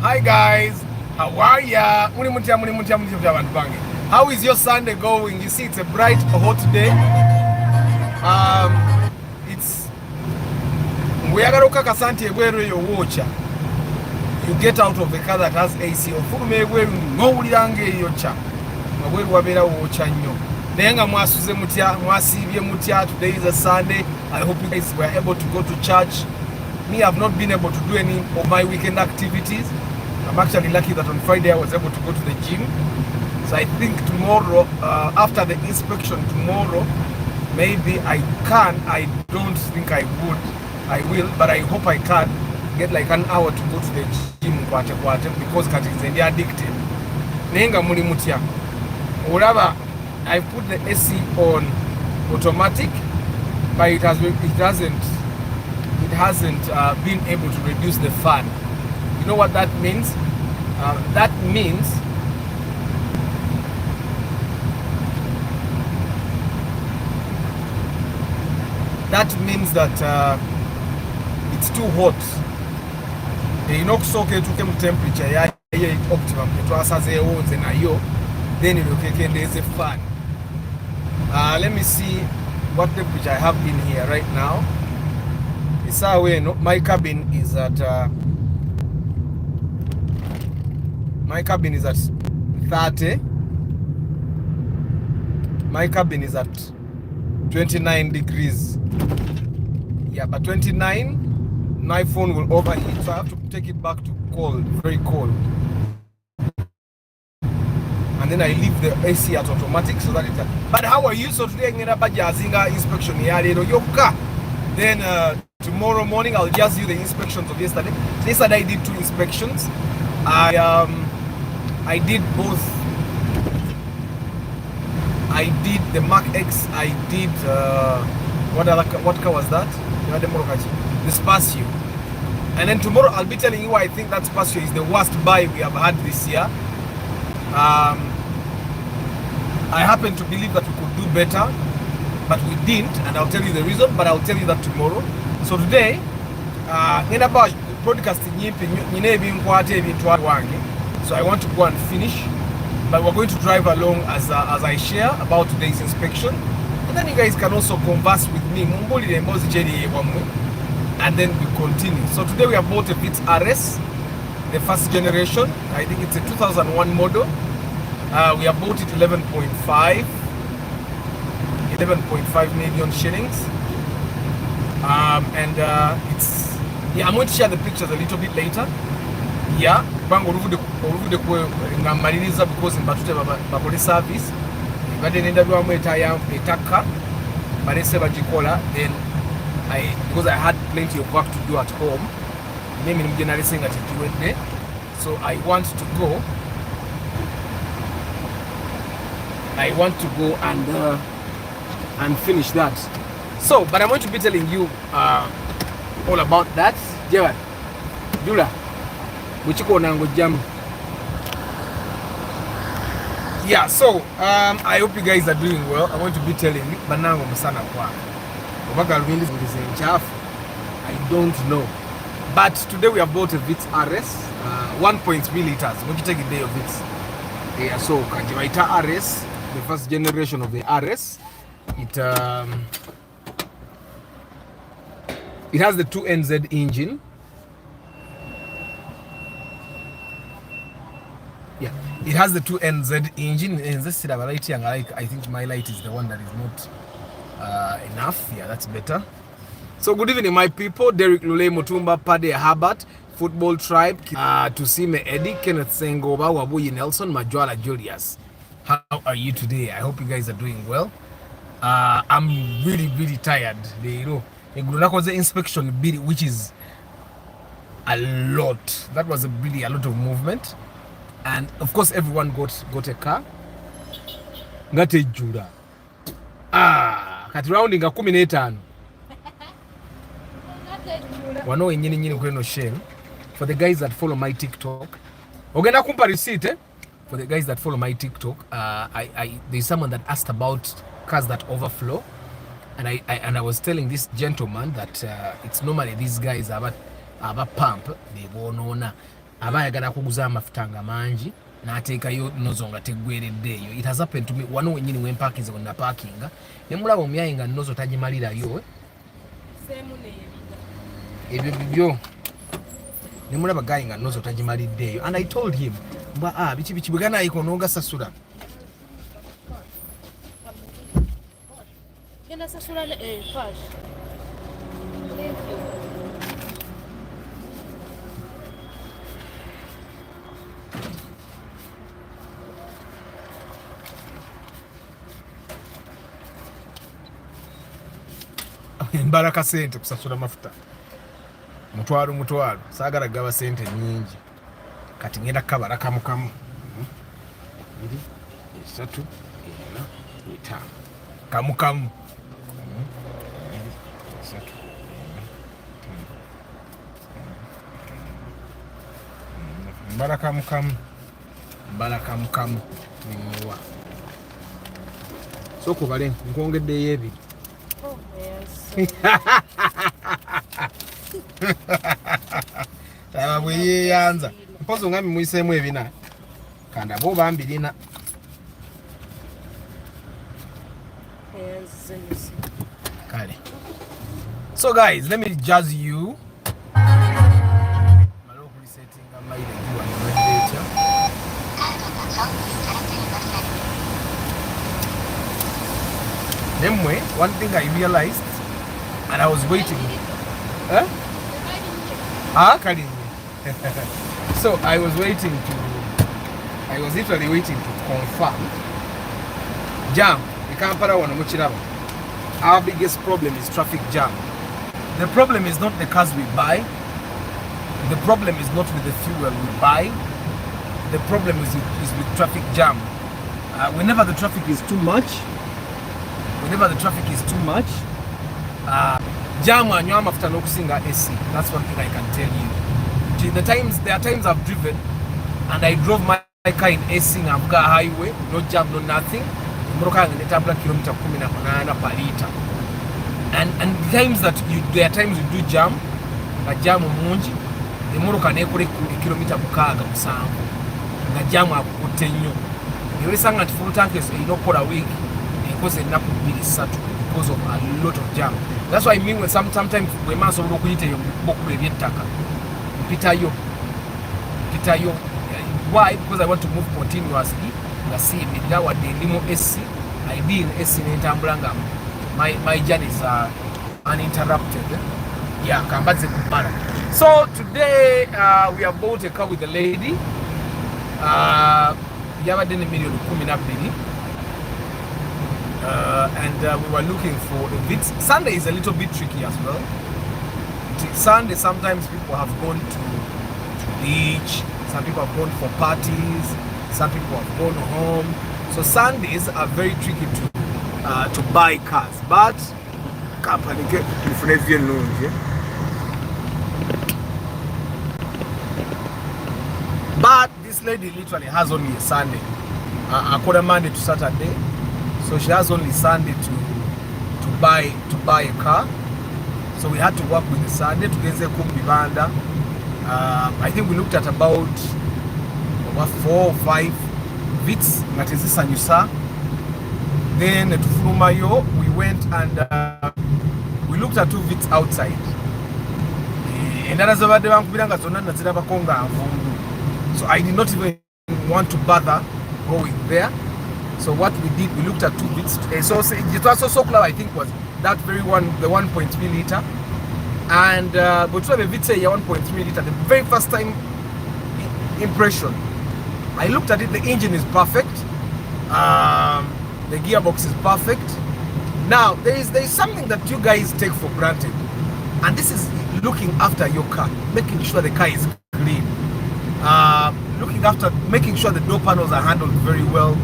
Hi guys, how are ya? How is your Sunday going? You see, it's a bright, hot day. It's you get out of the car that has AC. Today is a Sunday. I hope you guys were able to go to church. Me, I've not been able to do any of my weekend activities. I'm actually lucky that on Friday I was able to go to the gym. So I think tomorrow, after the inspection tomorrow, maybe I can. I don't think I will, but I hope I can get like an hour to go to the gym because they are addicted. Whatever, I put the AC on automatic, but it hasn't been able to reduce the fan. You know what that means? That means that it's too hot. So temperature optimum. Then there's a fan. Let me see what temperature I have in here right now. My cabin is at 30. My cabin is at 29 degrees. Yeah, but 29, my phone will overheat, so I have to take it back to cold, very cold. And then I leave the AC at automatic so that it. But how are you? So today I'm gonna inspection here. Then tomorrow morning I'll just do the inspections of yesterday. Yesterday I did 2 inspections. I did both. I did the Mark X. I did what car was that? The Spacio. And then tomorrow I'll be telling you why I think that Spacio is the worst buy we have had this year. I happen to believe that we could do better, but we didn't, and I'll tell you the reason, but I'll tell you that tomorrow. So today, so I want to go and finish, but we're going to drive along as I share about today's inspection, and then you guys can also converse with me, and then we continue. So today we have bought a Vitz RS, the first generation. I think it's a 2001 model. We have bought it 11.5 million shillings. And it's, yeah, I'm going to share the pictures a little bit later. Yeah, because in Batute service, but then because I had plenty of work to do at home, so I want to go. And finish that. So, but I'm going to be telling you all about that. Yeah, so I hope you guys are doing well. I want to be telling you, banango musana kwa. Obaga Lwindi is in chaff. I don't know. But today we have bought a Vitz RS, 1.3 liters. What you take a day of it? Yeah, so Kajiwaita RS, the first generation of the RS. It has the 2NZ engine. Yeah, it has the 2NZ engine. I think my light is the one that is not enough. Yeah, that's better. So good evening, my people. Derek Lule Mutumba, Pade Herbert, Football Tribe, Tusime Eddie, Kenneth Sengoba, Wabuyi Nelson, Majwala Julius. How are you today? I hope you guys are doing well. I'm really tired. The inspection bill, which is a lot. That was really a lot of movement. And of course, everyone got a car. Ngate jura. Kati rounding a 15. Wano nyini kweno shame. For the guys that follow my TikTok. Ogenda kumpa receipt, eh? For the guys that follow my TikTok, there's someone that asked about cars that overflow. And I was telling this gentleman that it's normally these guys have a pump, they won't abayagala kuguza amafutanga mangi n'ateekayo nozo nga teggwereddeeyo. It has happened to me. Wano wenyini wemparkinze wonna parkinga ne mulaba omyayi nga nozo tagimalirayo ebyo bibyo ne mulaba gayi nga nozo tagimaliddeeyo. And I told him biki bwegana ayiko n'ogasasula genda sasula cash. Mbaraka sente kusasula mafuta mutwalo saagala gaba sente nyingi kati ngenda kabala kamukamu 2 3 4 5 kamukamu mbala kamukamu niwa so kubale nkongeddeyo ebiri. Taba bweyeyanza mpozo ngami muyiseemu ebina kanda bo bambirina. Kale. So guys, let me jazz you. Anyway, one thing I realized, and I was waiting. So I was literally waiting to confirm. Jam, the Kampala one, our biggest problem is traffic jam. The problem is not the cars we buy. The problem is not with the fuel we buy. The problem is with traffic jam. Whenever the traffic is too much, jam anywa mafuta n'okusinga AC. That's one thing I can tell you. There are times I've driven and I drove my car in AC ngavuga highway, no jam, no nothing. Imotoka yange netambula kilomita 18 per liter. And there are times you do jam, nga jam mungi, imotoka nekola kilomita 6-7 nga jam akutte nnyo. Yolesanga nti full tank erina okukola week ekoze ennaku 2-3 because of a lot of jam. That's why I mean when sometimes we must have okuyita yo bokuba ebyettaka mpitayo. Why? Because I want to move continuously. Nga si wadde ndimo AC, I be in AC n'entambula nga my journeys are uninterrupted. Yeah, kambaze kupala. So today we have bought a car with a lady. Yabadde ne million 12. And we were looking for a Vitz. Sunday is a little bit tricky as well. Sunday, sometimes people have gone to beach, some people have gone for parties, some people have gone home. So Sundays are very tricky to buy cars. But company but this lady literally has only a Sunday. akola Monday to Saturday, so she has only Sunday to buy a car. So we had to work with the Sunday to get the Kumbibanda. I think we looked at about 4 or 5 Vitz that is this Sanyusa. Then to Fulumayo, we went and we looked at 2 Vitz outside. So I did not even want to bother going there. So what we did, we looked at 2 Vitz. So it was so clear, I think, was that very one, the 1.3 liter. And but the Vitz 1.3 liter, the very first time impression, I looked at it, the engine is perfect. The gearbox is perfect. Now there is something that you guys take for granted, and this is looking after your car, making sure the car is clean, making sure the door panels are handled very well.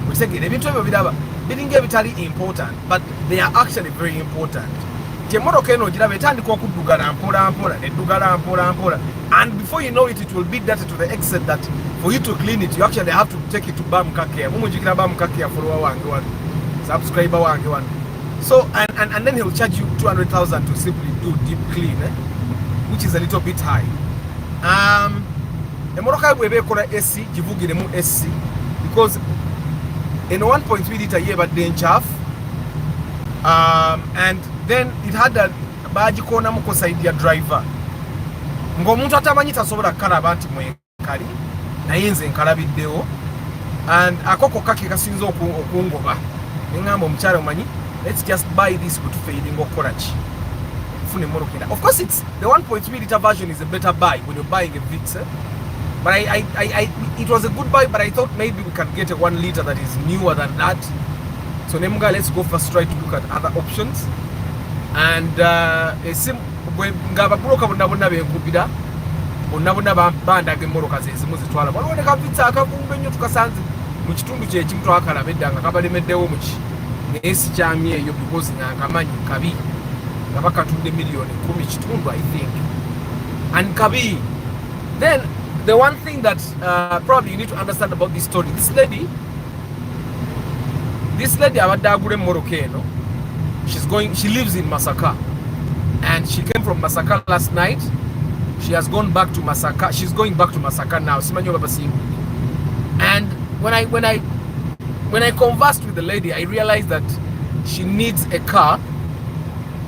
We say they didn't get vitally important, but they are actually very important. And before you know it, it will be dirty to the extent that for you to clean it, you actually have to take it to BAM Kakia. Subscriber. So and then he'll charge you 200,000 to simply do deep clean, which is a little bit high. SC because in 1.3 liter year but then chaff, and then it had a badge corner side driver. Ngomuntu atamanyi tasobola kalaba nti mwekali naye nze nkalabiddewo, and akoko kake kasinza okungoba ngamba omukyala omanyi, let's just buy this good fading okola ki fune morokera. Of course it's the 1.3 liter version is a better buy when you're buying a Vitz, but I it was a good buy, but I thought maybe we can get a 1 liter that is newer than that. So Nemuga, let's go first try to look at other options. And ngaba broka bonna benkubira bonna banda ge moroka zezimu zitwala baloneka Vitz akavumbe nnyo tukasanze mu kitundu kye kimu twakalabedda nga kabalemeddewo mu ki nesi kyamye eyo because nakamanyi kabi nga bakatudde million 10 kitundu I think, and kabi. Then the one thing that probably you need to understand about this story, this lady abadde agula moroka eno, she lives in Masaka, and she came from Masaka last night. She has gone back to Masaka. She's going back to Masaka now. And when I conversed with the lady, I realized that she needs a car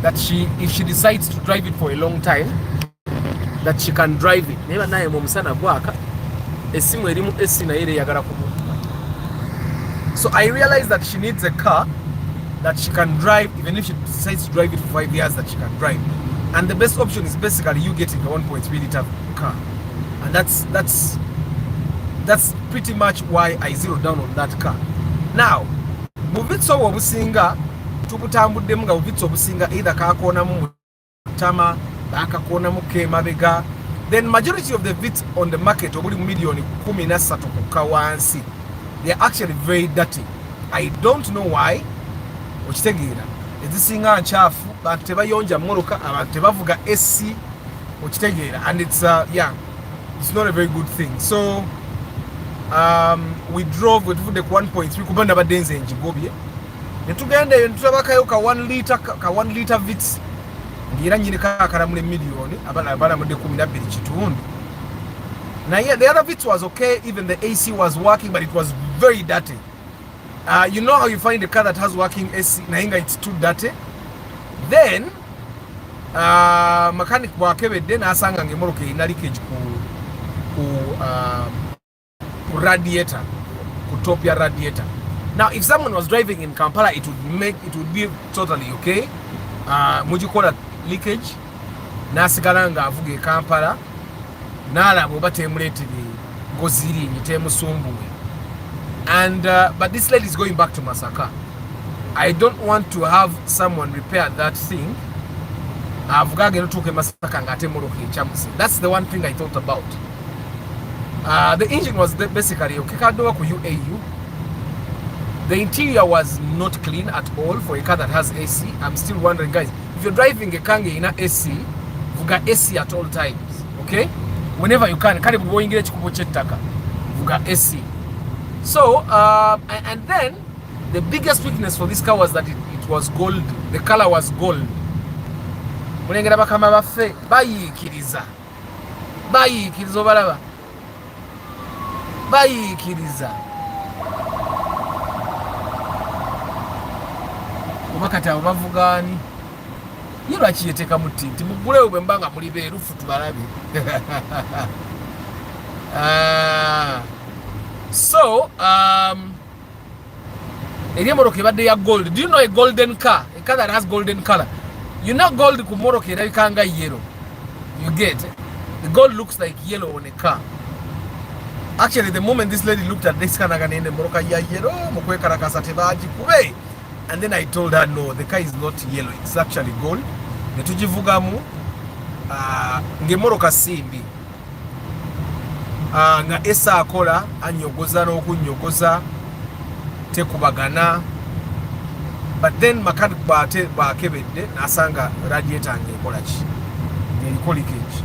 that if she decides to drive it for a long time, that she can drive it. So I realized that she needs a car that she can drive, even if she decides to drive it for 5 years, that she can drive. And the best option is basically you getting a 1.3 liter car, and that's pretty much why I zeroed down on that car. Now Vitz obusinga tubutambuddemu nga Vitz obusinga either kakona mu tama bakakona mu kemabega. Then majority of the Vitz on the market obuli million 13 kukka wansi, they are actually very dirty. I don't know why. Okitegeera ezisinga nchafu bantu tebayonja moroka, abantu tebavuga SC, okitegeera, and it's it's not a very good thing. So we drove with the 1.3 kubanda badenze njigobye netugenda ntulabakayo ka 1 liter Vitz ngira nyine kakaramule million abana mu 12 kitundu. Now yeah, the other Vitz was okay, even the AC was working, but it was very dirty. You know how you find a car that has working AC, nainga it's too dirty. Then mechanic wakebedde nasanga ngemoroka ina leakage ku radiator, ku top ya radiator. Now if someone was driving in Kampala, it would be totally okay. Mujikola leakage nasigala nga avuga Kampala nala boba temuletire ngoziri nitemusumbuwe. And but this lady is going back to Masaka. I don't want to have someone repair that thing. That's the one thing I thought about. The engine was basically okay. UAU. The interior was not clean at all for a car that has AC. I'm still wondering, guys, if you're driving a car in AC, vuga AC at all times. Okay, whenever you can. Vuga AC. So and then the biggest weakness for this car was that it was gold. The color was gold. Mulengera bakama baffe bayikiriza obalaba bayikiriza obakati abo bavugani ye lwaki yeteeka muti nti mugulewo bwe mbanga muli beerufu tubalabe. So eri emotoka ebadde ya gold. Do you know a golden car, a car that has golden color? You know gold ku motoka erabika nga yellow. You get it? The gold looks like yellow on a car. Actually, the moment this lady looked at this car naganende motoka ya yellow mukwekarakasa tebagikube. And then I told her no, the car is not yellow, it's actually gold. Netujivugamu ngemotoka simbi nga esa akola anyogoza n'okunyogoza tekubagana. But then mechanic bakebedde nasanga radiator ngekola ki ngeliko leakage.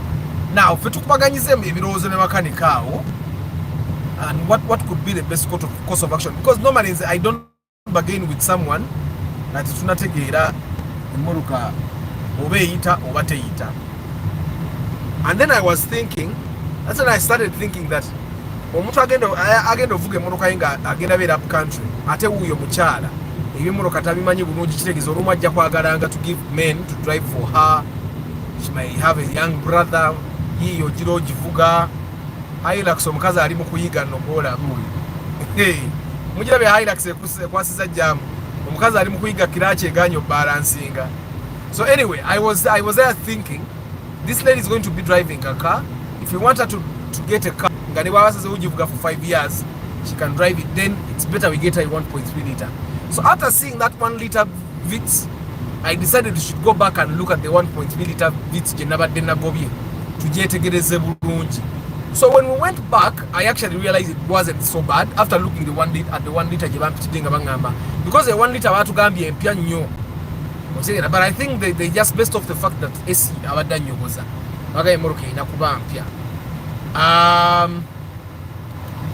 Now fe tukubaganyizemu ebirowoozo ne mechanic awo, and what could be the best course of action, because normally I don't bargain with someone that tunategeera emmotoka oba eyita oba teyita. And then I was thinking, that's when I started thinking that omuntu agenda ovuga emmotoka ye nga agenda beera up country, ate wuuyo mukyala ebyemmotoka tabimanyi bulungi, kitegeeza olumu ajja kwagalanga to give men to drive for her. She may have a young brother, yiyo gira ogivuga. Hilux omukazi ali mu kuyiga nogola muli mugirabe Hilux ekwasiza jamu, omukazi ali mu kuyiga kiraki eganya obalansinga. So anyway, I was there thinking, this lady is going to be driving a car. If you want her to get a car nga ne bwabasaze ugivuga for 5 years, she can drive it, then it's better we get her a 1.3 liter. So after seeing that 1 liter Vitz, I decided we should go back and look at the 1.3 liter Vitz gyenabadde nagobye tugyetegereze bulungi. So when we went back, I actually realized it wasn't so bad after looking at the 1 liter gye bampitidde nga bangamba, because the 1 liter batugambye empya nnyo. But I think they just based off the fact that AC abadde annyogoza baga emmotoka erina kuba mpya.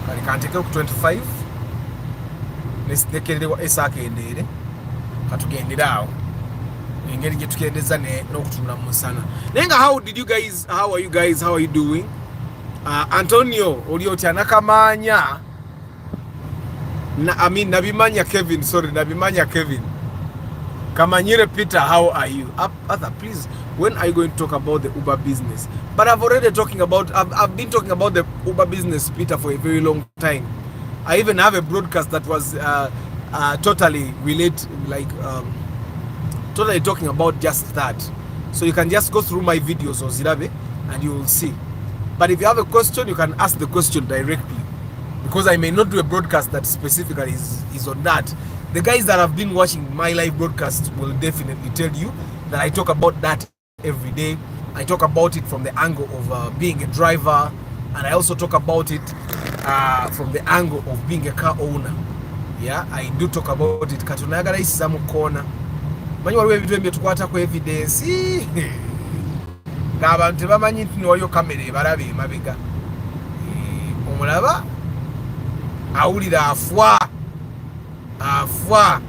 Kale kanteekeko ku 25 nekererewa AC akendeere katugendere awo engeri gye tukendeza n'okutunula mu musana. Naye nga how are you guys, how are you doing? Antonio oli otya nakamanya nabimanya Kevin, sorry, nabimanya Kevin. Kamanyire Peter, how are you? Arthur, please, when are you going to talk about the Uber business? But I've been talking about the Uber business, Peter, for a very long time. I even have a broadcast that was totally totally talking about just that. So you can just go through my videos on Zirabe and you will see. But if you have a question, you can ask the question directly, because I may not do a broadcast that specifically is on that. The guys that have been watching my live broadcasts will definitely tell you that I talk about that every day. I talk about it from the angle of being a driver, and I also talk about it from the angle of being a car owner. Yeah, I do talk about it. Katunagala isiza mu corner. Manyi waliwo ebintu ebyo tukwatako evidence. N'abantu bamanyi nti waliyo kamera ebalabe emabega. Omulaba awulira afwa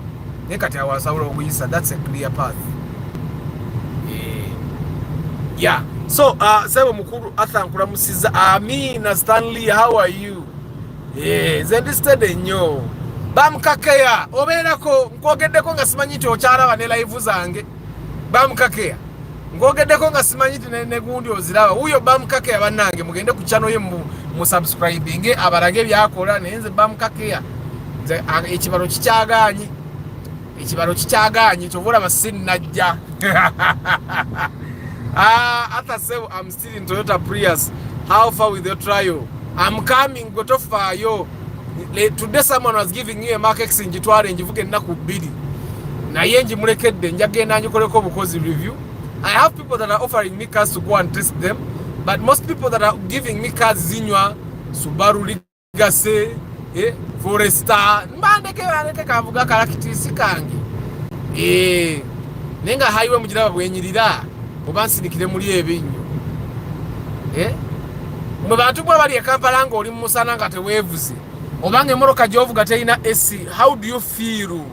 naye kati awasobola okuyisa. That's a clear path. Yeah. So sebo mukulu Arthur nkulamusiza. Amina Stanley, how are you? Zendisted ennyo bamukakeya obeerako nkwogeddeko nga simanyi nti okyalaba ne live zange. Bamukakeya ngwogeddeko nga simanyi nti ne gundi oziraba. Wuyo bamukakeya bannange mugende ku channel ye mu subscribing abalage byakola. Naye nze bamukakeya ekibalo kikyagaanyi kyovula basini najja. Arthur said, I'm still in Toyota Prius. How far with your trial? I'm coming, go to fire. Today someone was giving you a mark exchange and you can not bid. Na yenji mulekedde njagenda nyikoleko bukozi review. I have people that are offering me cars to go and test them, but most people that are giving me cars zinywa Subaru Legacy, Forester, mbandeke kavuga kalakitisi kange. Nenga highway mujiraba bwenyirira obansinikire muri ebinyo. Mwe bantu bwa bali e Kampala ngo oli musana nga tewevuze. obange moroka jovuga teina AC, how do you feel?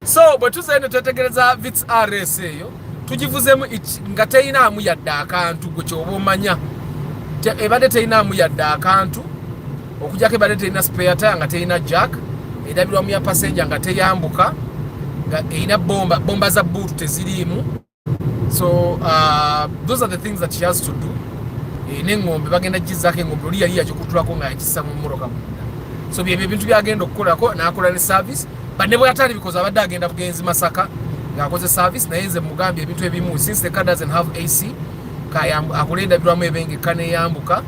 So bwe tuzende twetegereza Vitz RS eyo tugivuzemu nga teinaamu yadde akantu gwe kyoba omanya ebadde teinaamu yadde akantu okujjako ebadde teina spare tire nga teina jack erabirwamu ya passenger nga teyambuka nga erina bomba za buutu teziriimu. So those are the things that she has to do. N'engombe bagenda gizaako engombe oli yali yagikutulako nga yakissa mu mmotoka munda. So byebyo ebintu byagenda okukolako n'akola ne service, but ne bwe yatali bikoze abadde agenda bugenzi Masaka ng'akoze service naye nze mugambye ebintu ebimu since the car doesn't have AC akole endabirwamu ebengeka neyambuka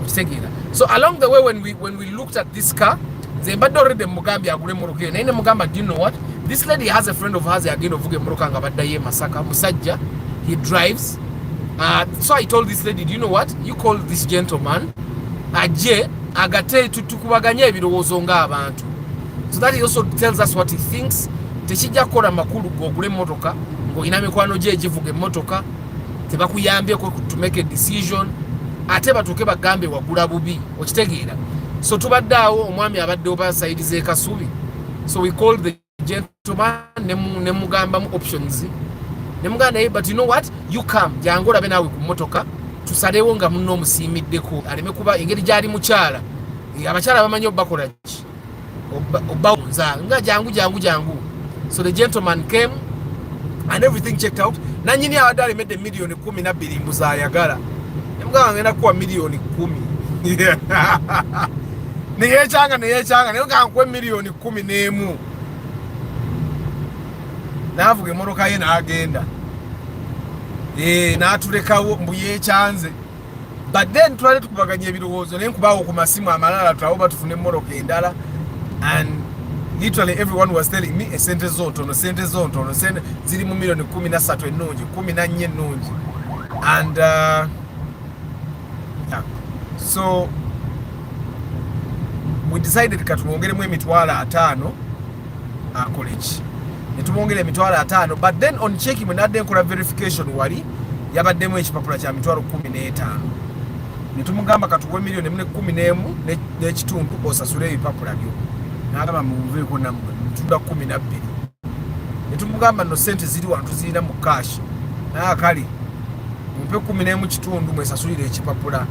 okitegeera. So along the way when we looked at this car nze mbadde already mugambye agule emmoroka eyo naye ne mugamba do you know what, this lady has a friend of hers agenda ovuga emmoroka nga baddayo Masaka, musajja, he drives. So I told this lady, do you know what, you call this gentleman ajje agate tukubaganye ebirowoozo ng'abantu. So that he also tells us what he thinks. Tekijja kukola makulu gogule emmotoka ng'olina mikwano gye egivuga emmotoka tebakuyambyeko to make a decision ate batuuke bagambe wagula bubi okitegeera. So tubadde awo omwami abadde oba sayidize ekasubi, so we called the gentleman ne mugambamu options ne mugamba naye but you know what, you come jangu olabe naawe ku mmotoka tusalewo nga munno omusiimiddeko aleme kuba engeri gyali mukyala abakyala bamanyi obakola ki obawunza nga jangu. So the gentleman came and everything checked out. Nanyini abadde alemedde million 12 mbuza ayagala nemugamba ngenda kuwa million 10 neyekyanga naye nga nkwe million 11 n'avuga emmoroka ye n'agenda n'atulekawo mbu yekyanze. But then twali tukubaganya ebirowoozo naye nkubaawo ku masimu amalala tulawo tufune emmoroka endala, and literally everyone was telling me esente zontono sente ziri mu million 13 ennungi 14 ennungi. And yeah, so we decided katulongeremu emitwalo 5 college netumwongera emitwalo 5, but then on checking when nadde nkola verification wali yabaddemu ekipapula kya mitwalo 15 netumugamba katuwe million 11 n'ekitundu osasule ebipapula byo n'agamba muveeko nammwe ntunda 12 netumugamba no sente ziri wantu zirina mu cash naakali mumpe 11 kitundu mwesasulire ekipapula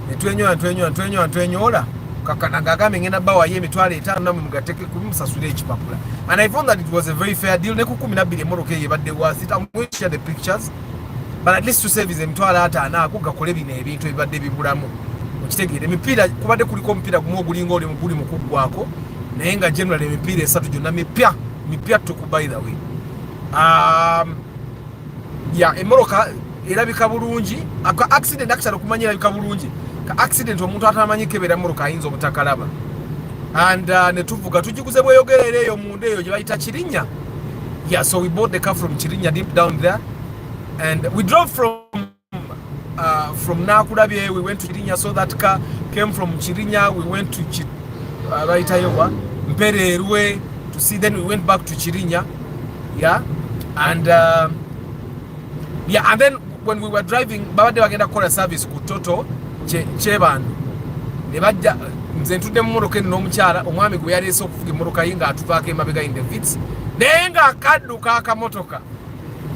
netwenyola kakana ngagame ngenda bawaye emitwalo 5 namwe mugateke kumusasulire ekipapula. And I found that it was a very fair deal. Ne ku 12 emmoroka eyo ebadde worth it. I'm going to share the pictures, but at least to save emitwalo 5 ako gakole bino ebintu ebibadde bibulamu okitegeera. Emipiira kubadde kuliko omupiira gumu ogulinga oli muguli mukuggwako naye nga generally emipiira 3 gyonna mipya tuku by the way. Yeah, emmoroka erabika bulungi. Aka accident actually okumanya erabika bulungi. Ka accident omuntu atamanyi kebera emmoroka ayinza obutakalaba. And netuvuga tujiguze bweyogerera eyo munda eyo gye bayita Kirinya. Yeah, so we bought the car from Kirinya deep down there, and we drove from Nakulabye, we went to Kirinya. So that car came from Kirinya, we went to Mpererwe to see, then we went back to Kirinya. Yeah, and yeah, and then when we were driving babadde bagenda kukola service ku Toto Chebandu ne bajja nze ntudde mu mmotoka eno n'omukyala omwami gwe yaleese okuvuga emmoroka ye ng'atuvaako emabega in the Vitz naye ng'akadduka akamotoka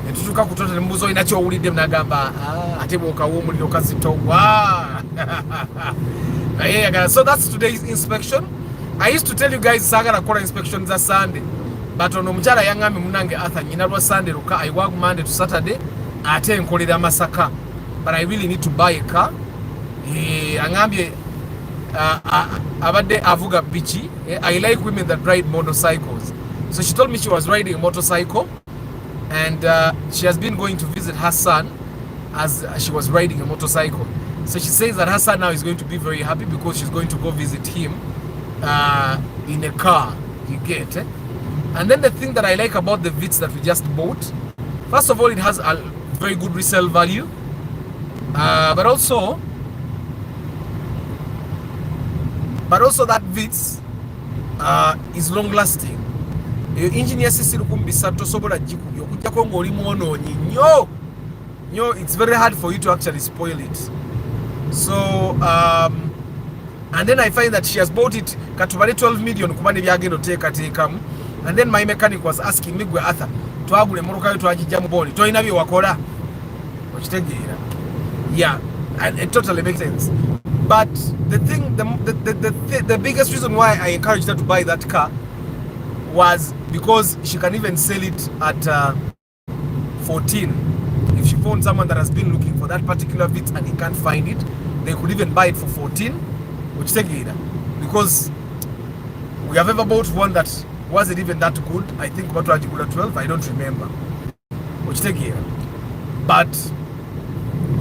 ne tutuuka ku Toto ne mubuuza olina ky'owulidde n'agamba ate bw'okawa omuliro kazitowa. So that's today's inspection. I used to tell you guys saagala kukola inspection za Sunday, but ono omukyala yaŋŋambye munnange Arthur nyina lwa Sunday lukka, I work Monday to Saturday ate nkolera Masaka, but I really need to buy a car. Aŋŋambye abadde avuga piki. I like women that ride motorcycles, so she told me she was riding a motorcycle, and she has been going to visit her son as she was riding a motorcycle. So she says that her son now is going to be very happy because she's going to go visit him in a car, you get it? And then the thing that I like about the Vitz that we just bought, first of all, it has a very good resale value, but also that Vitz is long lasting. Engine yasisi lukumbisa tosobola jikubya okujjako ng'oli mwonoonyi nnyo, it's very hard for you to actually spoil it. So and then I find that she has bought it katubale 12 million kubane byagendo teekamu, and then my mechanic was asking me, gwe Arthur, twagule motoka yo twagijja mu boni tolina bye wakola okitegeera. Yeah, and it totally makes sense. But the thing, the biggest reason why I encouraged her to buy that car was because she can even sell it at 14. If she found someone that has been looking for that particular Vitz and he can't find it, they could even buy it for 14, which take it. Because we have ever bought one that wasn't even that good. I think about 12, I don't remember. Which take it. But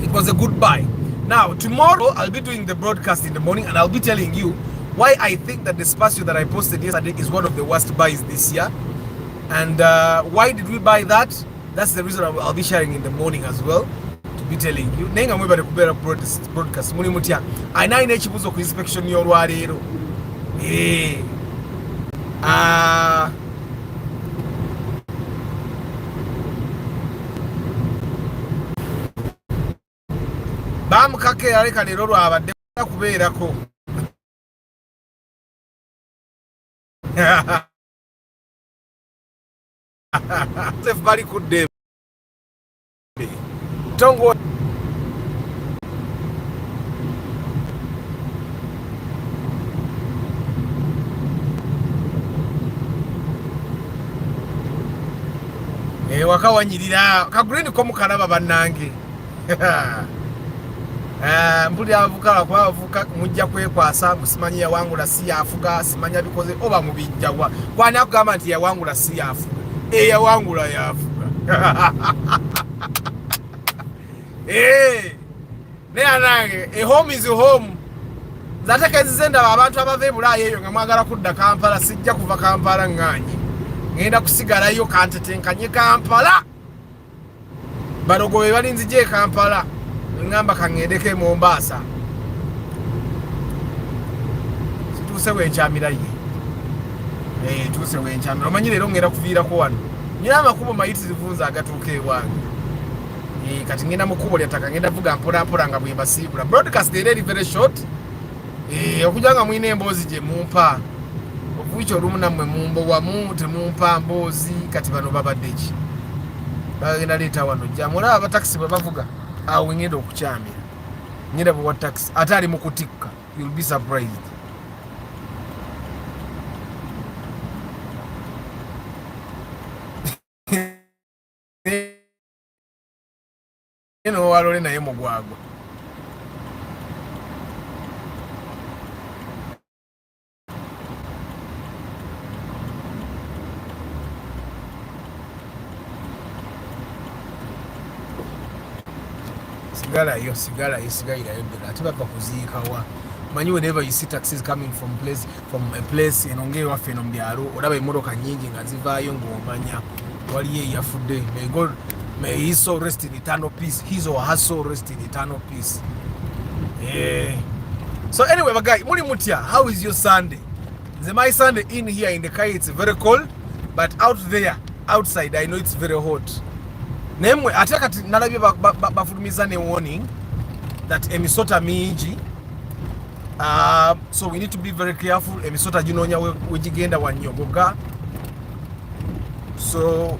it was a good buy. Now, tomorrow I'll be doing the broadcast in the morning and I'll be telling you why I think that the Spacio that I posted yesterday is one of the worst buys this year. And why did we buy that? That's the reason I'll be sharing in the morning as well, to be telling you. Nenga mweba kubera broadcast. Muni mutia. Aina ine chibuzo ku inspection yo lwalero. Bamukake aleka lero lwabadde kubeerako. Everybody could do. Don't go. Wakawanyirira kaguleni ko mukalaba bannange. Mpuli avukala kwa avuka mujja kwekwasa musimanyi ya wangu la si afuga simanya bikoze oba mubijjawa kwani akugamba nti ya wangu la si afuga ya wangu la yafuga. Ne anange home is home. Zataka zizenda abantu abave Bulaya eyo nga mwagala kudda Kampala, sijja kuva Kampala nganye ngenda kusigala yo kantetenkanye Kampala barogo be balinzi je Kampala ngamba kangedeke Mombasa situse wenchamira ye tuse wenchamira omanyi lero ngera kuviira ko wano nyina makubo mayiti zivunza agatuuka ewange kati ngenda mukubo lyataka ngenda vuga mpola nga bwemba sibula broadcast very very short okujanga mwine embozi je mumpa okuicho olumu nammwe mumbo wamu temumpa mbozi kati bano babaddeki bagenda leeta wano jamula aba taxi bwe bavuga awo ngenda okukyamira ngenda bwa taxi atali mu kutikka, you'll be surprised. Eno walole naye mugwagwa. Sigala yo bela tibapa kuziika wa manyi whenever you see taxis coming from a place enongee waffe no mbyalo olaba emmotoka nyingi nga zivaayo ng'omanya waliyo eyafudde. May his soul rest in eternal peace. His or her soul rest in eternal peace. So anyway, my guy, muli mutia, how is your Sunday? My Sunday in here in the car, it's very cold, but out there, outside, I know it's very hot. Nemwe ataka nalabye bafudumiza ne warning that emisota mingi. So we need to be very careful. Emisota ginonya wegigenda wanyogoga. So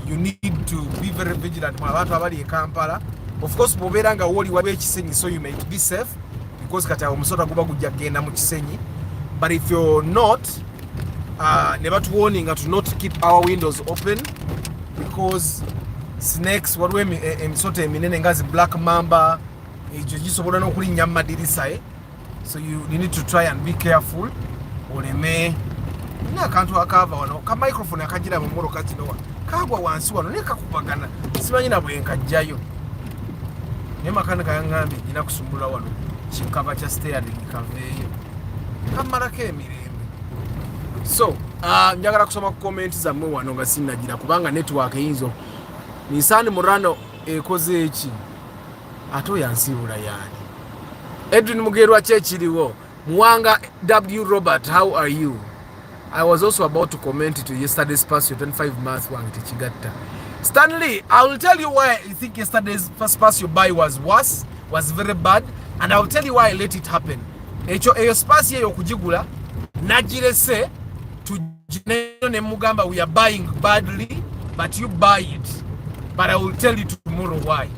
you need to be very vigilant. Abantu abali e Kampala, of course boberanga woli wabe kisenyi, so you may be safe because kata omusota guba gujja genda mu kisenyi. But if you're not, never to warning to not keep our windows open because snakes walwe emisota eminene ngazi black mamba ejo gisobola n'okulinnya mu madirisa so you need to try and be careful. Oleme na kantu akava wano ka microphone akagira mu mmotoka kino kagwa wansi wano ne kakubagana simanyi na bwe nkajjayo ne makanika yangambi ina kusumbula wano kikava kya steering kaveeyo kamalako emirembe. So njagala kusoma ku comment zammwe wano nga sinnagira kubanga network eyinzo Nisani Murano ekoze eki ato yansibula yani. Edwin Mugerwa chechiliwo Mwanga W Robert, how are you? I was also about to comment to yesterday's Spacio 25 months wang tichigatta. Stanley, I will tell you why I think yesterday's first Spacio buy was worse, was very bad, and I will tell you why I let it happen. eyo space eyo okugigula nagirese tujine ne mugamba we are buying badly but you buy it, but I will tell you tomorrow why.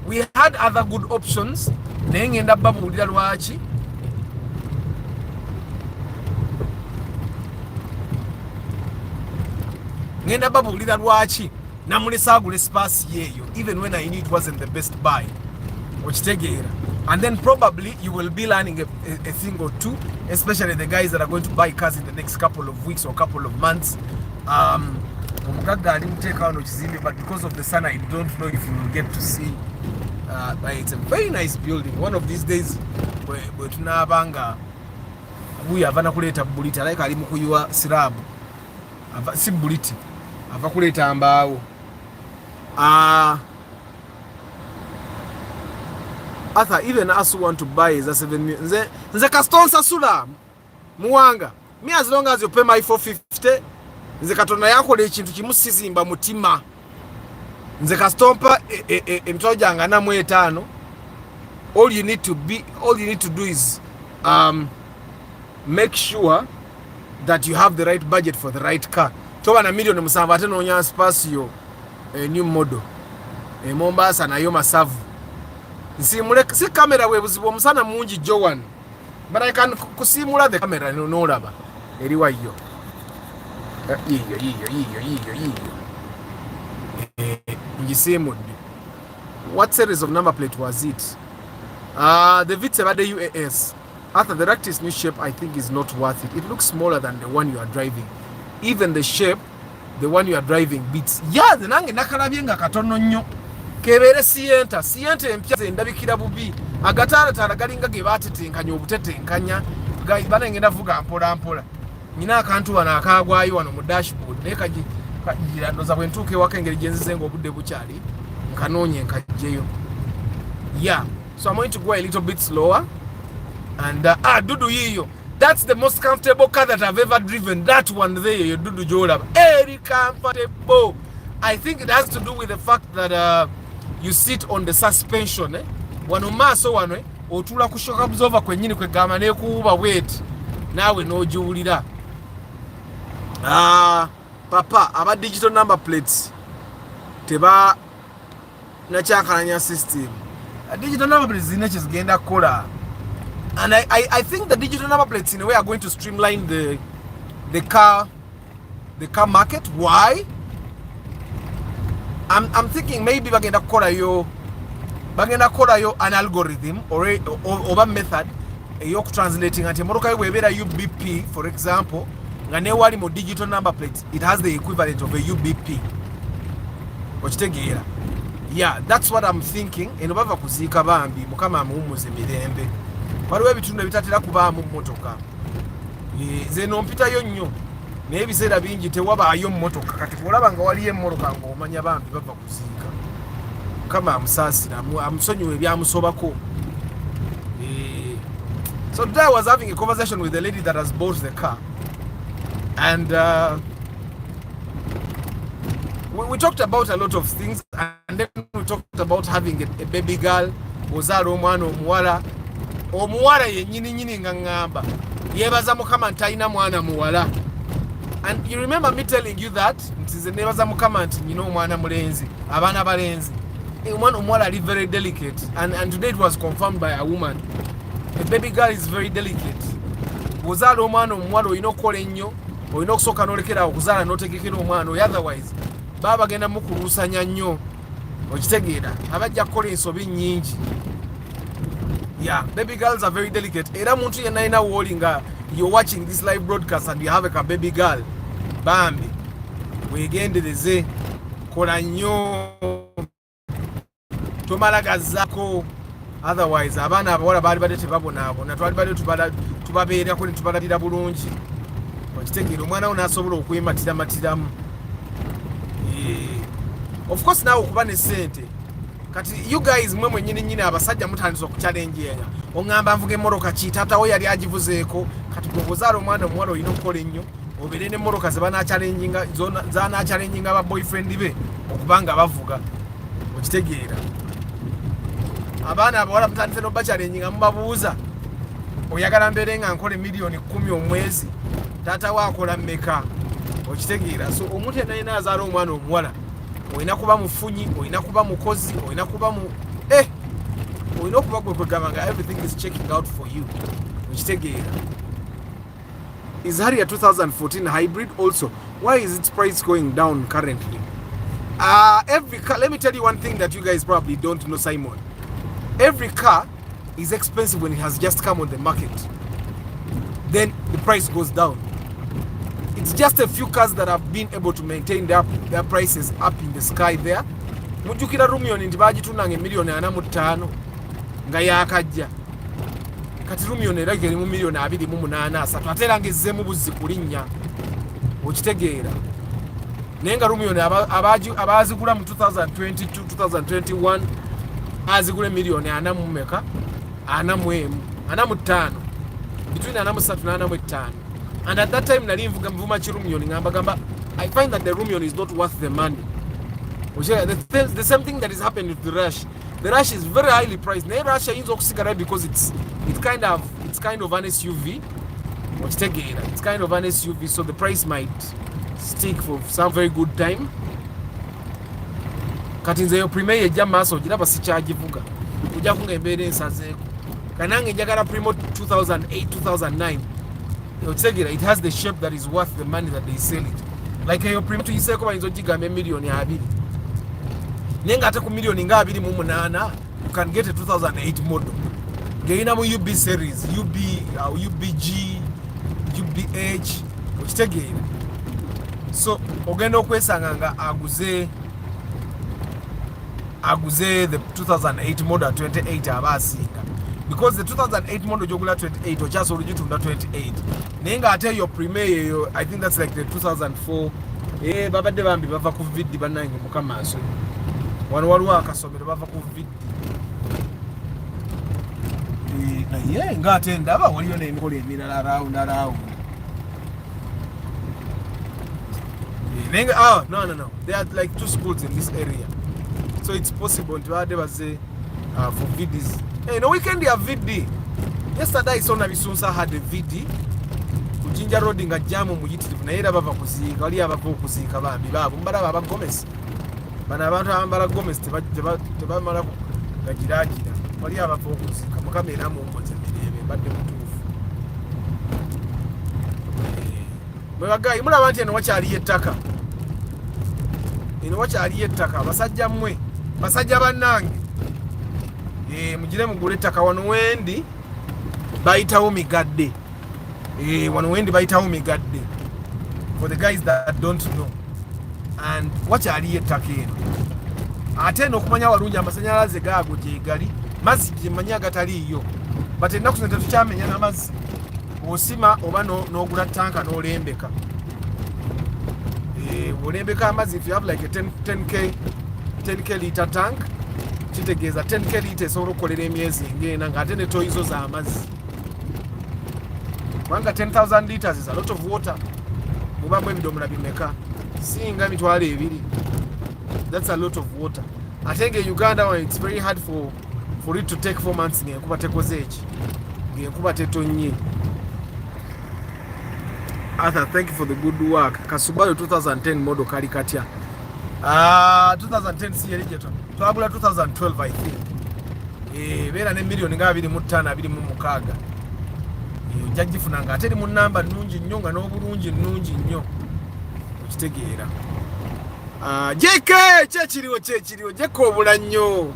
We had other good options naye ngenda babuulira lwaki namulesa agule space yeyo even when I knew it wasn't the best buy. Okitegeera. And then probably you will be learning a thing or two, especially the guys that are going to buy cars in the next couple of weeks or couple of months. But because of the sun, I don't know if you will get to see. But it's a very nice building. One of these days, tunabanga we avana kuleta bulita like ali mukuyua slab. Si buliti. Ava kuleta ambao. Arthur, even us who want to buy is a 7 million. Nze kastonsa sula muwanga. Me as long as you pay my 450, nze katona yako le chintu kimusizimba mutima. Nze kastompa emtojanga na mu 5. All you need to do is make sure that you have the right budget for the right car. Toba na million musamba ate nonya spacio new model. Mombasa na yo masavu. Si camera we buzibu omusana mungi Joan. But I can kusimula the camera no laba. Eriwa yo. What series of number plate was it? The Vitz the UAS. After the Ractis new shape, I think is not worth it. It looks smaller than the one you are driving. Even the shape, the one you are driving beats. Yeah, the nange nakalabyenga katono nnyo. Kebere sienta empya ndabikira bubi. Agatara talagalinga gebatetenkanya obutetenkanya. Guys bana ngenda vuga mpola. Nina akantu wana akagwayo wano mu dashboard. Ne kagira ndoza bwentuke wakengeri jenzize ngo budde bukyali. Nkanonye nkajeyo. Yeah, so I'm going to go a little bit slower. And Dudu yiyo. That's the most comfortable car that I've ever driven. That one there, Dudu Jola. Very comfortable. I think it has to do with the fact that you sit on the suspension. Wanuma so one otula kushoka buzova kwenyini kwegama ne kuuba weight. Nawe no julira. Papa, aba digital number plates. Teba na chakalanya system. A digital number plates zinaches genda kola. And I think the digital number plates in a way are going to streamline the car market. Why? I'm thinking maybe bagenda kola yo an algorithm or a method yo translating ati motoka yo webera UBP for example ngane wali mo digital number plates, it has the equivalent of a UBP. Okitegeera. Yeah, that's what I'm thinking. Eno bava kuzika bambi mukama amuumuze mirembe. Waliwo ebitundu ebitatera kubaamu mmotoka. Zeno mpitayo nnyo. Naye ebiseera bingi tewabaayo mmotoka. Kati bw'olaba nga waliyo emmotoka ng'omanya bambi bava kuziika. Mukama amusaasira, amusonyiwe ebyamusobako. So today I was having a conversation with the lady that has bought the car. And we talked about a lot of things. And then we talked about having a baby girl. Ozaala omwana omuwala. Omuwala yennyini nga ngamba yebaza mukama ntalina mwana muwala. And you remember me telling you that ntize nebaza mukama nti nyina omwana mulenzi abaana balenzi. Omwana omuwala ali very delicate, and today it was confirmed by a woman. A baby girl is very delicate. Ozaala omwana omuwala olina okukola ennyo, olina okusooka n'olekera okuzaala n'otegekera omwana oyo, otherwise baba bagenda mukuluusanya nnyo. Okitegeera abajja kukola ensobi nnyingi. Yeah, baby girls are very delicate. Era muntu yenna ina wolinga you're watching this live broadcast and you have a baby girl. Bambi. Wegendereze kola nnyo. Tomalagazako. Otherwise abaana abawala bali badde tebabonaabona. Twali badde tubabeerako ne tubalalira bulungi. Okitegeera omwana wo n'asobola okwematiramatiramu. Of course now okuba ne ssente. Kati you guys mwe nyini abasajja mutandise okuchallenge yenga. Ongamba mvuge moroka ki tata wo yali agivuzeeko. Kati gogozaala omwana omuwala olina okukola ennyo. Obeere ne moroka ze banachallenginga zaana challenginga aba boyfriend be okubanga bavuga. Okitegeera. Abaana abawala mutandise n'obachallenginga mubabuuza. oyagala mbeere nga nkola miliyoni 10 omwezi taata waakola mmeka okitegeera. So omuntu yenayina azaala omwana omuwala olina kuba mufunyi, olina kuba mukozi, olina kuba mu olina okuba gwe kwegamba nga everything is checking out for you okitegeera. Is Harrier 2014 hybrid also? Why is its price going down currently? Every car, let me tell you one thing that you guys probably don't know, Simon. Every car is expensive when it has just come on the market. Then the price goes down. It's just a few cars that have been able to maintain their prices up in the sky there. Mujukira Rumion nti bagitundanga miliyoni 45 nga yakajja. Kati Rumion era geri mu miliyoni 28 asatu ate era ngezzeemu buzzi kulinnya okitegeera. Naye nga Rumion abazigula mu 2022 2021 azigula miliyoni 4 mu meka 45 between 43 na 45. And at that time nali mvuma Rumion ngamba I find that the Rumion is not worth the money. The same thing that is happening with the Rush. The Rush is very highly priced. The Rush is also because it's kind of an SUV. It's kind of an SUV, so the price might stick for some very good time. Kati nze yo Primo ejja maaso giraba sikyagivuga. Kujja kunga embeera ensazeeko. Kanange njagala Primo 2008 2009. It has the shape that is worth the money that they sell it. Like yo Primo tuyiseeko bayinza ogigamba miliyoni 2. Nenga ate ku miliyoni nga 28 you can get a 2008 model. Ngeyina mu UB series, UBG, UBH, okitegeera. So ogenda okwesanga nga aguze the 2008 model 28 abasinga. Because the 2008 model jogula 28 ochaso olugitunda 28. Nenga ate yo Primo I think that's like the 2004 babadde bambi bava ku Vitz banange mukamaso. Wano waliwo akasomero bava ku Vitz. Naye nga ate ndaba waliyo n'emikola emirala around. No. There are like 2 schools in this area. So it's possible to have for Vitz. Hey, no weekend ya Vitz. Yesterday I saw Nabisunsa had a Vitz. Kujinja road nga jamu muyitirivu naye era bava kuziika wali abava okuziika bambi baabo mbalaba abagomesi. Bana abantu abambala gomesi tebamala gagiragira wali abava okuziika mukama era mumpoze mirembe badde mutuufu. Mwebagayi mulaba nti eno wakyaliyo ettaka. Eno wakyaliyo ettaka basajja bannange. Mugire mugule ettaka wano wendi bayitawo migadde. Wano wendi bayitawo migadde. For the guys that don't know. And wakyaliyo ettaka eno. Ate n'okumanya walungi amasanyalaze gaago gyegali mazzi gyemanya agataliiyo. But ennaku zino tetukyamenya n'amazzi. Osima oba n'ogula tanka n'olembeka. Olembeka amazzi if you have like a 10k liter tank kitegeeza 10k liter esobola okukolera emyezi ng'ena ng'ate ne toyizo z'amazzi. Kubanga 10,000 liters is a lot of water. Mubamu ebidomola bimeka singa emitwalo 2. That's a lot of water. Ate nga Uganda one it's very hard for it to take 4 months ng'enkuba tekoze eki ng'enkuba tetonnye. Arthur, thank you for the good work. Kasubayo 2010 model kali katya. 2010 si yali jeto. Twabula 2012 I think. Beera ne miliyoni nga 25 26. Jaggifunanga ate eri mu namba nnungi nnyo nga n'obulungi nnungi nnyo. Okitegeera. JK kyekiriwo jekobula nnyo.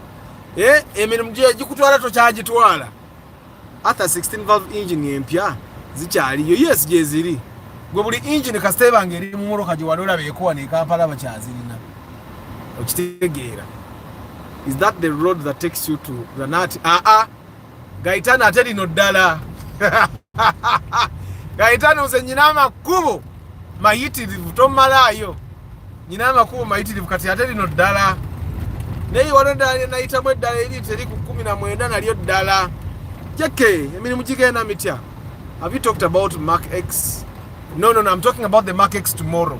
Emirimu gikutwala tokyagitwala. Arthur 16 valve engine empya zikyaliyo. Yes gyeziri. Gwe buli engine kasiteba ngeri mu moroka gye walola beekowa ne Kampala bakyazirina. Okitegeera. Is that the road that takes you to Granati? Gaitana ate lino ddala. Gaitana nze nyina amakubo mayitirivu tomalaayo. Nyina amakubo mayitirivu kati ate lino ddala. Naye wano ddala nayitamu eddala eri teri ku 19 nalyo ddala. Jeke emirimu gigenda mitya. Have you talked about Mark X? No, I'm talking about the Mark X tomorrow.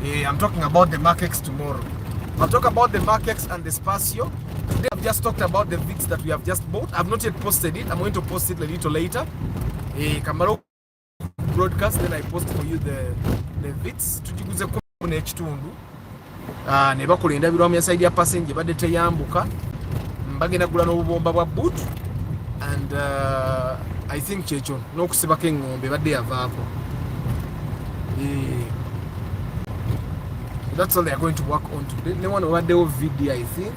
I'm talking about the Mark X tomorrow. I'll talk about the Mark X and the Spatio. Today I've just talked about the Vitz that we have just bought. I've not yet posted it. I'm going to post it a little later. Kamaro broadcast, then I post for you the Vitz. Tujiguze ku n'ekitundu. Ne bakola endabirwamu ya side ya passenger badde teyambuka. Bagenda gula n'obubomba bwa boot. And I think kyekyo n'okusibako engombe badde yavaako. That's all they are going to work on today. Ne wano baddewo video I think.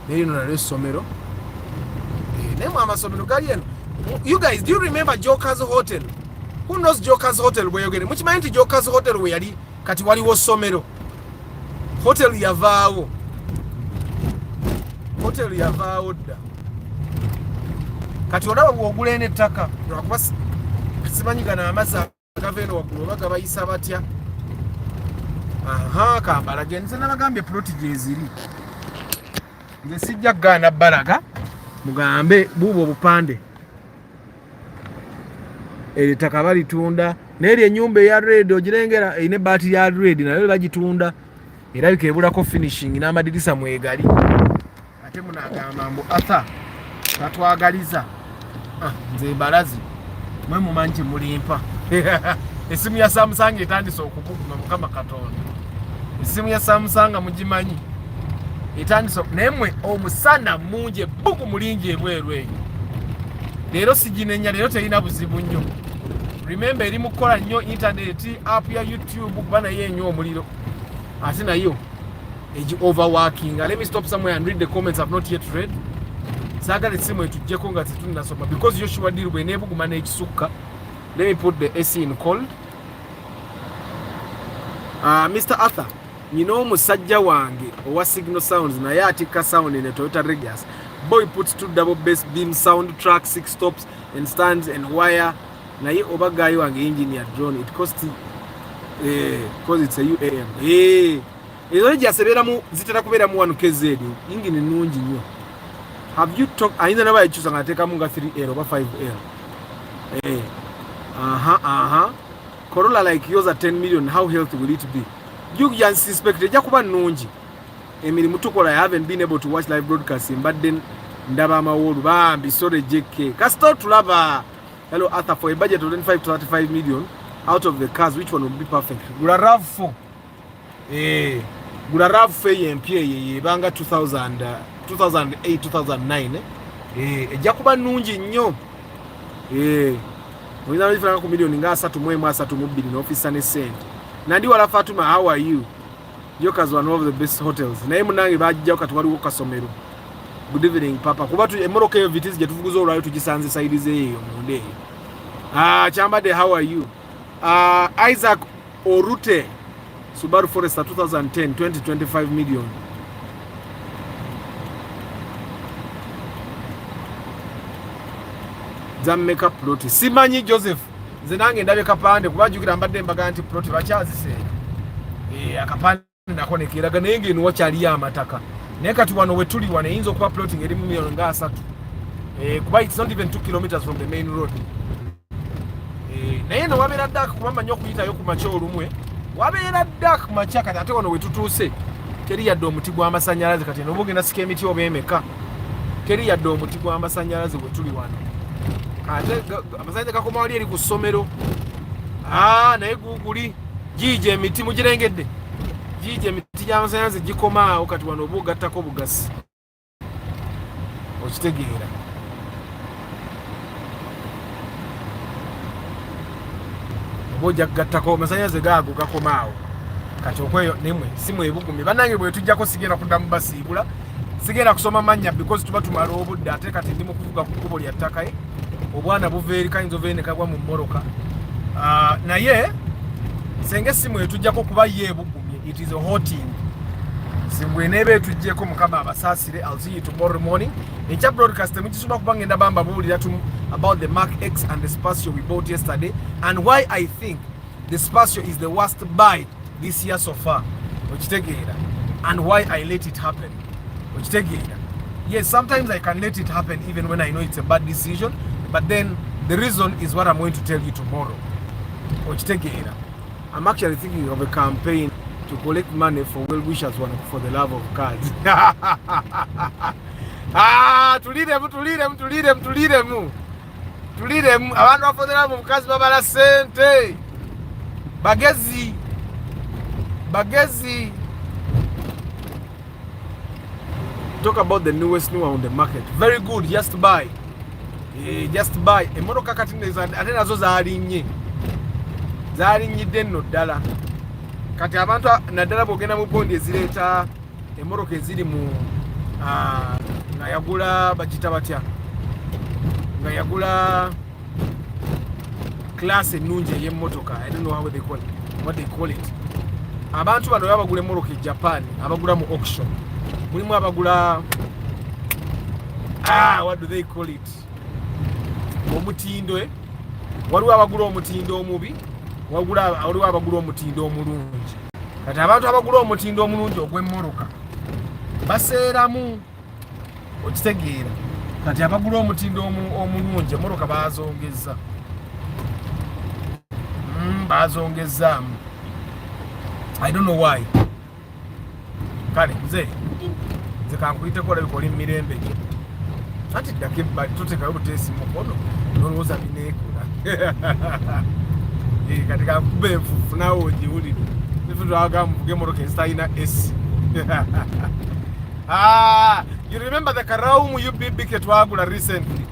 Neyo nalo essomero. Nemo amasomero gali eno. You guys, do you remember Joker's Hotel? Who knows Joker's Hotel where yogere? Mukimanyi nti Joker's Hotel we yali kati waliwo ssomero. Hotel yavaawo. Hotel yavaawo dda. Kati olaba bw'ogula eno ettaka lwakuba simanyi gana amazzi agava eno waggulu oba gabayisa batya. Aha, kambalage nze nabagambye ploti gyeziri. Nze sijja kugaana bbalaga mugambe buubwo obupande. Ettaka balitunda n'eri ennyumba eya red ogirengera erina ebbaati ya red nayo bagitunda erabika ebulako finishing n'amadirisa mwegali. Ate munagamba mbu Arthur tatwagaliza. Nze mbalazi mwe mumanyi nti mulimpa. Esimu ya Samsung etandise okubuguma Mukama Katonda. Esimu ya Samsung mugimanyi etandise nemwe omusana mungi ebbugu mulingi ebweru eyo. Leero siginenya, leero terina buzibu nnyo. Remember eri mukola nnyo internet app ya YouTube kuba nayo enyo omuliro. Ate nayo eji overworking. Let me stop somewhere and read the comments I've not yet read. Saagala esimu etujjeko nga tetunasoma because Joshua deal bwe nebuguma n'ekisukka. Let me put the AC in cold. Mr. Arthur, omusajja wange owa Signal Sounds naye atikka sound in a Toyota Regas. Boy puts 2 double bass beam sound track, 6 stops and stands and wire. Naye oba guy wange engineer drone it costs because it's a UAM. Ezo gyaseberamu zitera kubeeramu 1KZ ingine nungi nnyo. Have you talked ayinza nabayikyusa nga ateekamu nga 3L oba 5L? Corolla like yours at 10 million, how healthy will it be? You can suspect ejja kuba nnungi. Emirimu tukola I haven't been able to watch live broadcasting but then ndaba amawolu bambi sorry JK. Kasito tulaba. Hello Arthur, for a budget of 25 to 35 million out of the cars which one would be perfect? Gula RAV4. Gula RAV4 MPA banga 2008 2009 ejja kuba nnungi nnyo. Oyina bifana ku million nga 3.32 n'office ne cent. Nandi wala Fatuma, how are you? Joker's one of the best hotels. Naye munange bajja kati waliwo kasomero. Good evening papa. Kuba tu emoroka yo Vitz gye tuvuguza olwayo tugisanze side ze eyo munde. Chambade, how are you? Isaac Orute Subaru Forester 2010 20-25 million. Zam makeup ploti. Simanyi Joseph. Zenange ndabe kapande kuba jukira mbadde mbaga nti ploti bakyazise. Akapande nakonekeraga naye ngeno wakyali ya amataka. Naye kati wano wetuli wane yinza okuba plotting eri million nga 3. Kuba it's not even 2 kilometers from the main road. Naye no wabeera dark kuba manyi okuyitayo ku makya olumwe. Wabeera dark makya kati ate wano wetutuuse. Teri yadde omuti gw'amasannyalaze kati no bugenda sika emiti oba emeka. Teri yadde omuti gw'amasannyalaze wetuli wano. Ate amasannyalaze gakoma wali eri ku ssomero. Naye guguli giije emiti mugirengedde. Giije emiti gy'amasannyalaze gikoma awo kati wano oba ogattako bugasi. Okitegeera. Oboja gattako amasannyalaze gaago gakoma awo. Kati okweyo nemwe simu ebugumi. Bannange bwe tujjako sigenda kuddamu basiibula. Sigenda kusoma mannya because tuba tumala obudde ate kati ndi mu kuvuga ku kkubo lya ttaka obwana buva eri kayinza ova eri ne kagwa mu mmoroka. Naye senge simu etujjako kuba ye ebugumye. It is a hotting. Simu eneeba etujjeko Mukama abasaasire. I'll see you tomorrow morning. Enkya broadcast mukisoma kuba ngenda bamba buwulira about the Mark X and the Spatio we bought yesterday and why I think the Spatio is the worst buy this year so far. Okitegeera. And why I let it happen. Okitegeera. Yes, sometimes I can let it happen even when I know it's a bad decision, but then the reason is what I'm going to tell you tomorrow. Okitegeera. I'm actually thinking of a campaign to collect money for well wishers for the love of cards. Tulidemu abantu for the love of cards babala sente bagezi talk about the newest new on the market. Very good, just buy. Just buy. Emotoka kati ate nazo zalinnye nno ddala. Kati abantu naddala bwogenda mu bondi ezireeta emotoka eziri mu nga yagula bagita batya, nga yagula class ennungi ey'emmotoka. I don't know how they call it. Abantu bano babagula emmotoka e Japan, abagula mu auction. Mulimu abagula what do they call it, omutindo. Waliwo abagula omutindo omubi, waliwo abagula omutindo omulungi. Kati abantu abagula omutindo omulungi ogw'emmoloka baseeramu, okitegeera. Kati abagula omutindo omulungi emmoloka bazongezaamu. I don't know why. Kale nze kankuyiteko olabika oli mirembe gye. Anti ddako ebbali totekayo buteesi mukono nolowooza bineekula. Kati kankuba enfuufu naawe ogiwulire. Ife twaga muvuga emmotoka ezitalina esi. You remember the Karaumu UBB ke twagula recently?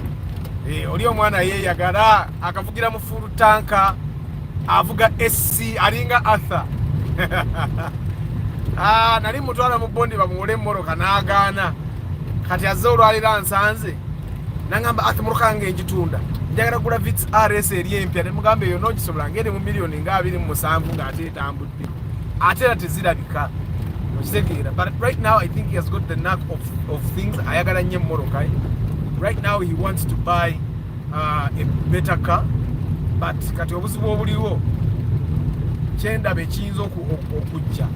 Oli omwana yeeyagala akavugira mu full tanka avuga SC alinga Arthur. Nali mutwala mu bondi bamuwole emmoloka n'agaana. Kati azze olwalira nsanze nangamba ati moloka yange engitunda njagala kugula Vitz RS eri empya. Ne mugamba eyo n'ogisobola ng'eri mu miliyoni nga 27 ng'ate etambudde. Ate era tezirabika. Okitegeera. But right now I think he has got the knack of things. Ayagala nnyo emmoloka. Right now he wants to buy a better car. But kati obuzibu obuliwo kyendaba ekiyinza okujja.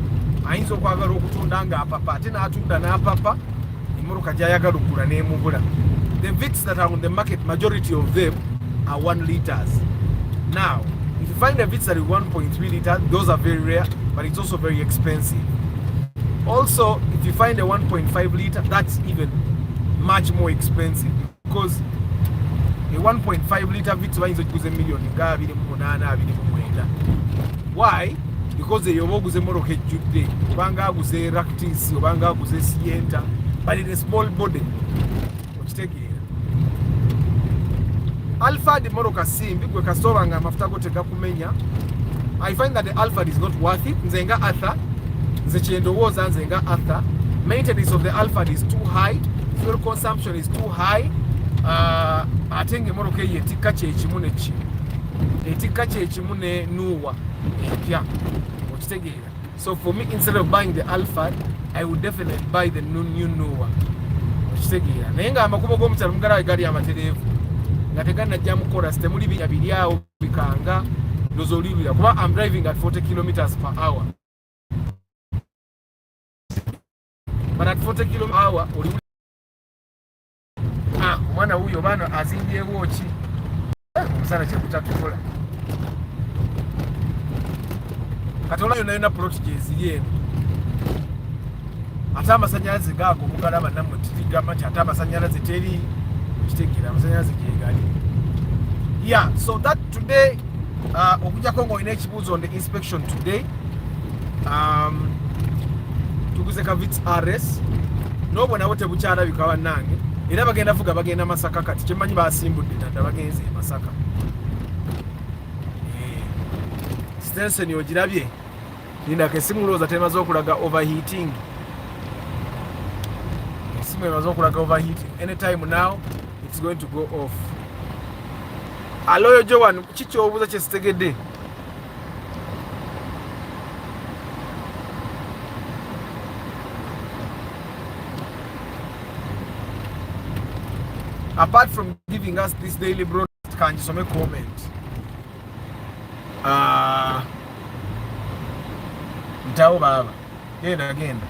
Ayinza okwagala okutunda ng'apapa ate n'atunda n'apapa emmoloka gy'ayagala okugula n'emubula. The Vitz that are on the market, majority of them are 1 liters. Now, if you find a Vitz that is 1.3 liters, those are very rare, but it's also very expensive. Also, if you find a 1.5 liter, that's even much more expensive because a 1.5 liter Vitz bayinza okuguza emiliyoni nga 28-29. Why? Because eyo oba oguza emmoloka ejjudde, obanga aguze Ractis, obanga aguze Sienta, but in a small body. Okitegeera. Alphard emmoloka simbi gwe kasooba nga amafuta go tegakumenya. I find that the Alphard is not worth it. Nze nga Arthur, nze kyendowooza nze nga Arthur, maintenance of the Alphard is too high, fuel consumption is too high. Ate ng'emmoloka eyo etikka kyekimu ne kimu. Etikka kyekimu ne nuwa empya. Okitegeera. So for me, instead of buying the Alphard, I would definitely buy the new Nuwa. Okitegeera. Naye nga amakubo g'omukyalo mugalawe gali amatereevu. Nga teganajja mu chorus temuli binya biri awo bikanga ndozolibira kuba I'm driving at 40 kilometers per hour. But at 40 kilometers per hour oli omwana huyo bana azimbyewo ki? Omusana kyekutatukola. Kati olayo nayina plot gyeziri eno. Ate amasanyalaze gaago mugalaba nammwe tigamba nti ate amasanyalaze teri. Okitegeera amasanyalaze gyegali. Yeah, so that today okujjako ng'olina ekibuuzo on the inspection today. Tuguze ka Vitz RS n'obwonawo tebukyalabika bannange era bagenda vuga bagenda Masaka. Kati kyemmanyi basimbudde nadda bagenze e Masaka. Stenson ogirabye linda kesimu looza temaze okulaga overheating. Esimu emaze okulaga overheating. Anytime now it's going to go off. Aloyo Joan kiki obuuza kyesitegedde? Apart from giving us this daily broadcast, can you some comment? Ntao baba. Again.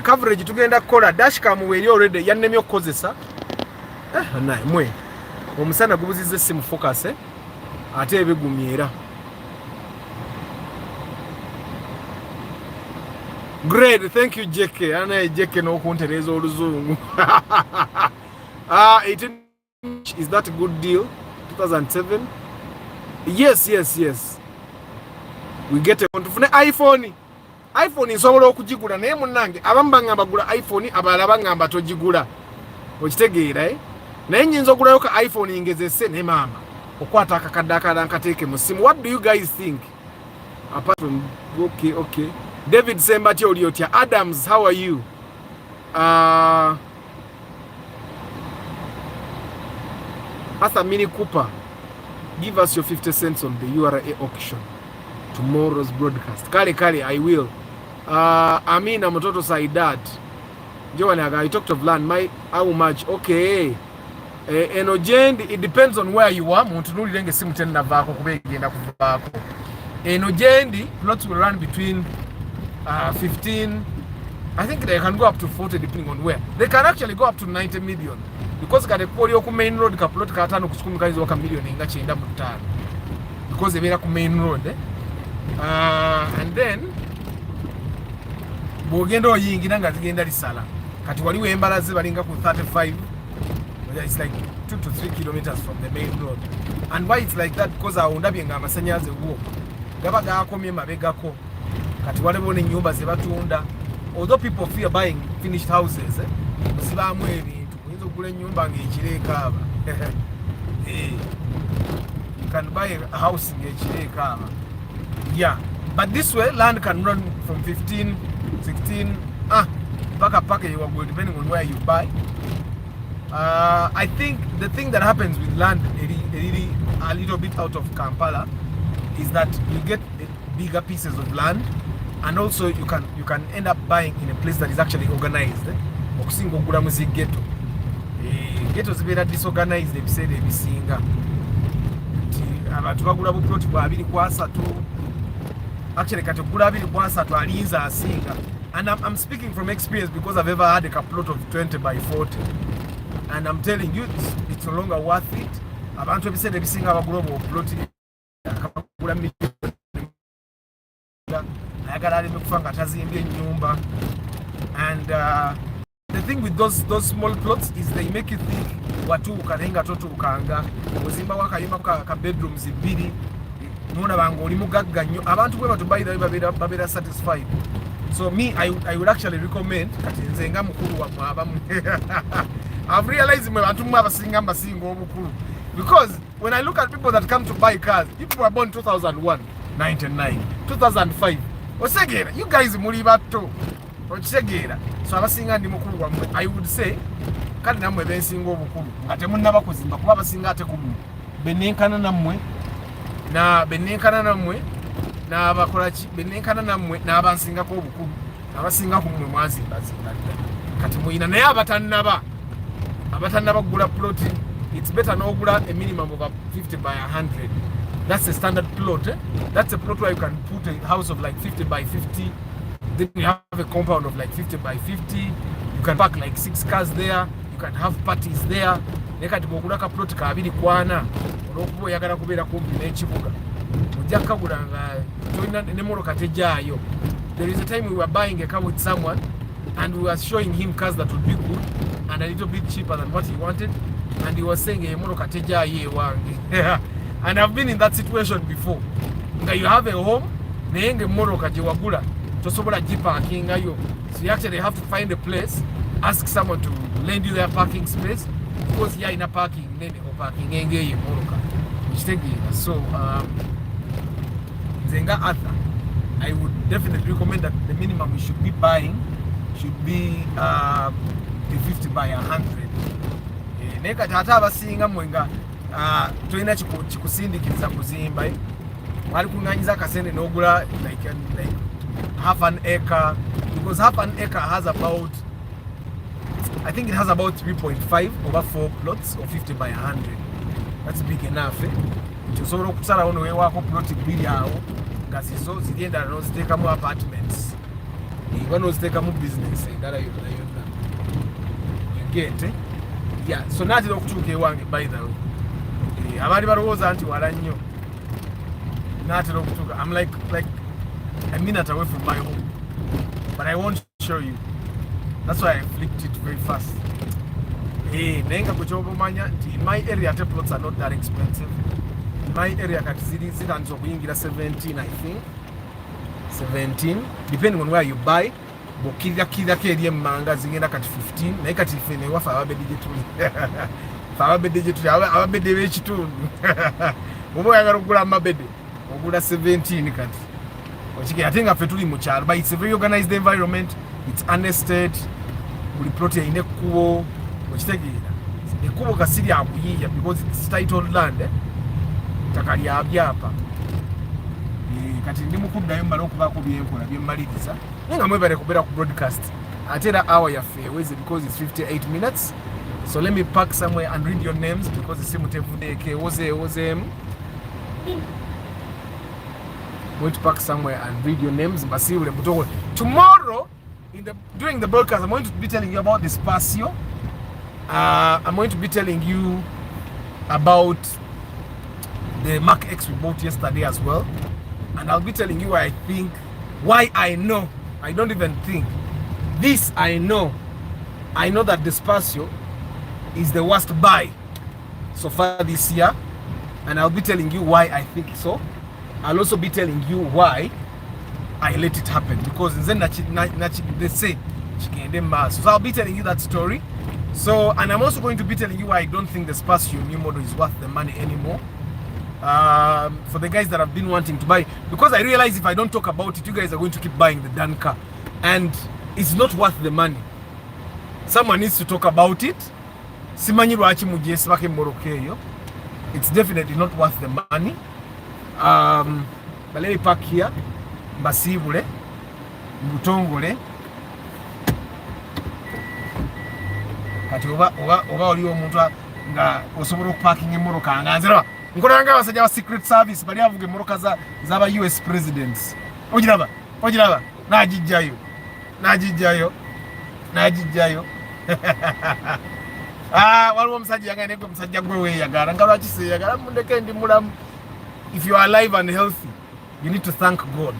Coverage tugenda kukola dashcam weri already yannemye okukozesa. Naye mwe. Omusana gubuzize simu focus ate ebigumye era. Great, thank you JK. Ana JK no kuntereza oluzungu. 18 is that a good deal? 2007. Yes. We get a tufune iPhone nsobola okugigula naye munnange abamu bangamba gula iPhone abalala bangamba togigula okitegeera naye nyinza ogulayo ka iPhone ngezese ne maama okwata akakadde akalala nkateeke mu simu. What do you guys think? Apart from okay. David Sembati oli otya. Adams, how are you? Arthur Mini Cooper, give us your 50 cents on the URA auction. Tomorrow's broadcast. Kale, I will. Amina Mototo Saidat. Joanaga, you talked of land. How much? Okay. Enojendi, it depends on where you are. Muntunuli lenge simu tena vako kubegenda kuvako. Enojendi, plots will run between 15. I think they can go up to 40 depending on where. They can actually go up to 90 million. Because kade poli yoku main road ka plot ka 5 kusukumi kaizo waka million inga chenda mu 5. Because they ku main road and then bogendo yingira nga zigenda lisala kati waliwo embalaze balinga ku 35. It's like 2 to 3 kilometers from the main road. And why it's like that? Because aundabye nga amasanyaze wo gaba gakomye mabegako kati waliwo ne nyumba ze batunda. Although people fear buying finished houses zibamu ebintu kuyinza okugula nyumba ng'ekireka aba you can buy a house ng'ekireka aba. Yeah, but this way land can run from 15, 16, paka you are going depending on where you buy. I think the thing that happens with land a little bit out of Kampala is that you get bigger pieces of land, and also you can end up buying in a place that is actually organized. Okusinga ogula muzi ghetto. Ghetto zibeera disorganized ebiseera ebisinga. Abantu bagula bu plot bwa 2 kwa 3. Actually kati ogula 2 kwa 3 alinza asinga. And I'm speaking from experience because I've ever had a plot of 20 by 40. And I'm telling you, it's no longer worth it. Abantu ebiseera ebisinga bagula bu plot akagula and the thing with those small plots is they make you think watu ukarenga toto ukanga muzimba wakayuma ka bedrooms 2 nona bango oli mugagga nnyo abantu bwe batubuy babera satisfied. So me I would actually recommend kati nze nga mukulu wa mwabamu I've realized mwe bantu mwe abasinga mbasinga obukulu, because when I look at people that come to buy cars, people were born 2001, 99, 2005. Osegera, you guys muli bato. Osegera. So abasinga ndi mukulu wamwe. I would say kali namwe bensinga obukulu. Ate munnaba kuzimba kuba basinga ate kumu. Benenkana namwe na abakolaki benenkana namwe n'abansinga ko obukulu. Abasinga kumwe mwazimba zimba. Kati muyina naye abatannaba gula plot. It's better no gula a minimum of 50 by 100. That's a standard plot. That's a plot where you can put a house of like 50 by 50. Then you have a compound of like 50 by 50. You can park like 6 cars there. You can have parties there. Nekati bogulaka plot ka 2 kwana. Olokubo yagala kubeera kumpi n'ekibuga. Ojja kugulanga toyina ne moroka tejaayo. There is a time we were buying a car with someone and we were showing him cars that would be good and a little bit cheaper than what he wanted, and he was saying moroka tejaayo wange. And I've been in that situation before. You have a home, nenge moroka je wagula tosobola jiparkinga yo. So you actually have to find a place, ask someone to lend you their parking space, because here in a parking nene or parking enge ye moroka. So Zenga Arthur, I would definitely recommend that the minimum you should be buying should be the 50 by 100. Neka tata abasinga mwenga toina chikusindikiriza kuzimba wali kunganyiza kasende nogula like half an acre, because half an acre has about, I think it has about 3.5 over 4 plots or 50 by 100. That's big enough. Tusobola okusala ono wewako plot 2 awo nga zizo zigenda n'oziteeka mu apartments iba n'oziteeka mu business endala yonna you get yeah. So naatera okutuuka ewange by the way abaali balowooza nti wala nnyo I'm like a minute away from my home, but I won't show you. That's why I flicked it very fast. Hey, nenga kuchobomanya in my area plots are not that expensive. In my area kati zidanzo kuyingira 17, I think 17, depending on where you buy. Bokira keri emanga zingenda kati 15 naye kati fene wafa ababedde tuli fa ababedde tuli ababedde bekitundu obo yagala okugula amabedde ogula 17 kati okike atenga fe tuli mu kyalo, but it's a very organized environment. It's nested. Buli plot ya ine kubo okitegeera ekubo kasiri akuyiya because it's titled land takali abyapa kati ndi mukuddayo mbala okubaako byenkola byemmaliriza nga mwebale kubeera ku broadcast atera hour ya fairways because it's 58 minutes. So let me park somewhere and read your names because it's simutevudeke wozem going to park somewhere and read your names. Tomorrow during the broadcast I'm going to be telling you about this Spasio. I'm going to be telling you about the Mark X we bought yesterday as well, and I'll be telling you why I know, I don't even think this, I know that the Spasio is the worst buy so far this year, and I'll be telling you why I think so. I'll also be telling you why I let it happen, because they say so I'll be telling you that story. So, and I'm also going to be telling you why I don't think the Spasio new model is worth the money anymore. For the guys that have been wanting to buy, because I realize if I don't talk about it, you guys are going to keep buying the Dan car, and it's not worth the money. Someone needs to talk about it. It's definitely not worth the money. But let me park here. Mbasibule, mbutongole. Kati oba oli omuntu nga osobola okuparking emmoroka nga nzera nkolanga abasajja ba secret service bali avuga emmoroka z'aba US presidents. Ogiraba najijjayo waliwo omusajja yagala nekwe omusajja gwe weeyagala nga lwaki seeyagala mundeke ndi mulamu. If you are alive and healthy, you need to thank God.